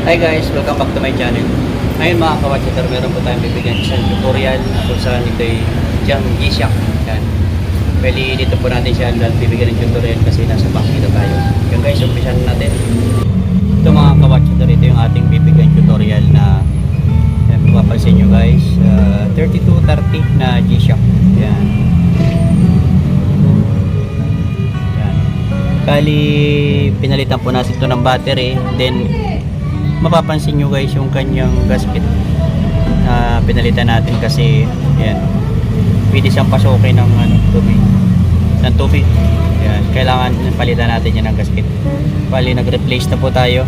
Hi guys, welcome back to my channel. Ngayon mga kawatchater, meron po tayong bibigyan isang tutorial kung saan ito ay diyang G-Shock. Yan. Bali dito po natin siya dahil bibigyan ng tutorial kasi nasa back dito tayo. Yung guys, umpisan natin. Ito mga kawatchater, ito yung ating bibigyan tutorial na yan, mapapansin nyo guys, 3230 na G-Shock. Yan. Yan. Bali pinalitan po natin ito ng battery, then mapapansin nyo guys yung kanyang gasket na pinalitan natin kasi yan, pwede siyang pasukin ng tubig yan, kailangan palitan natin yan ng gasket. Bali nag-replace na po tayo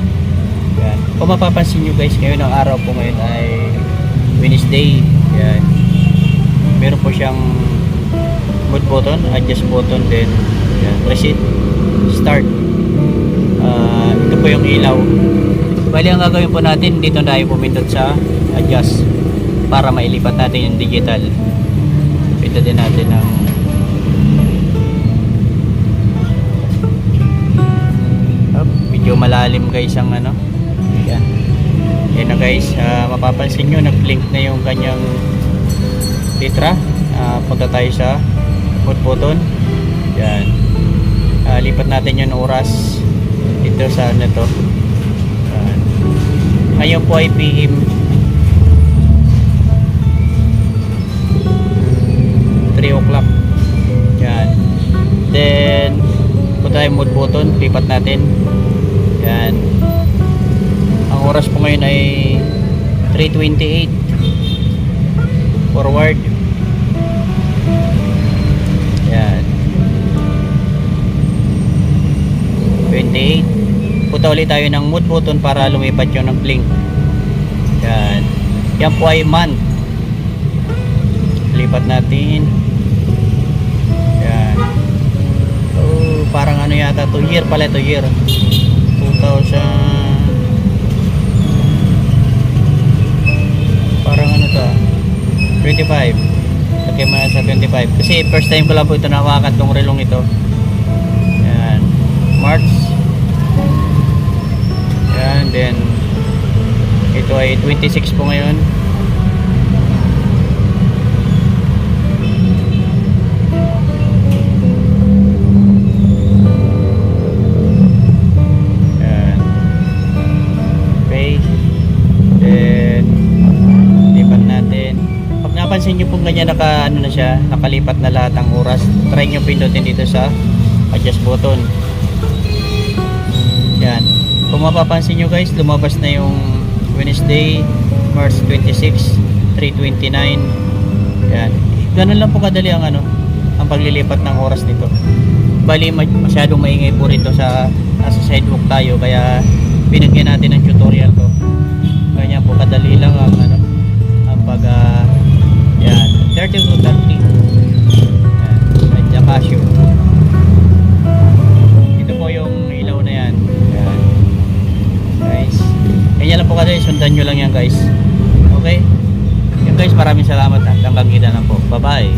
yan. Kung mapapansin nyo guys, ngayon ang araw po ngayon ay Wednesday yan. Meron po siyang mode button, adjust button, then yan, reset, start. Ito po yung ilaw. Bali ang gagawin po natin, dito tayo pumindot sa adjust para mailipat natin yung digital. Pindutin natin ng medyo malalim guys ang yan. Yan na guys, mapapansin nyo nag-blink na yung kanyang litra. Punta tayo sa mode button yan. Lipat natin yung oras dito sa to. Ngayon po ay PM 3 o'clock yan. Then punta tayo mode button, lipat natin yan. Ang oras po ngayon ay 3:28 forward yan. 28. Punta ulit tayo ng mode button para lumipat yung ng blink yan. Yan po ay month, lipat natin yan. So parang ano yata, 2 year pala, 2 year 2000, parang ano to 25. Okay mo na sa 25 kasi first time ko lang po ito nawakan tong relong ito yan. March yan, then ito ay 26 po ngayon yan. Okay, then lipat natin. Pag napansin nyo po ganyan nakalipat na lahat ng oras, try nyo pindutin dito sa adjust button yan. Kung mapapansin nyo guys, lumabas na yung Wednesday, March 26, 3:29 yan. Ganun lang po kadali ang ang paglilipat ng oras nito. Bali masyadong maingay po rito sa nasa sidewalk tayo, kaya binigyan natin ng tutorial ko. Ganyan po kadali lang ang ang pag yan, 3230 yan, at Casio. Ito po yung ilaw na yan. Ganyan lang po kasi, sundan nyo lang yan guys. Okay? Yan guys, maraming salamat. Hanggang kita na po. Bye bye.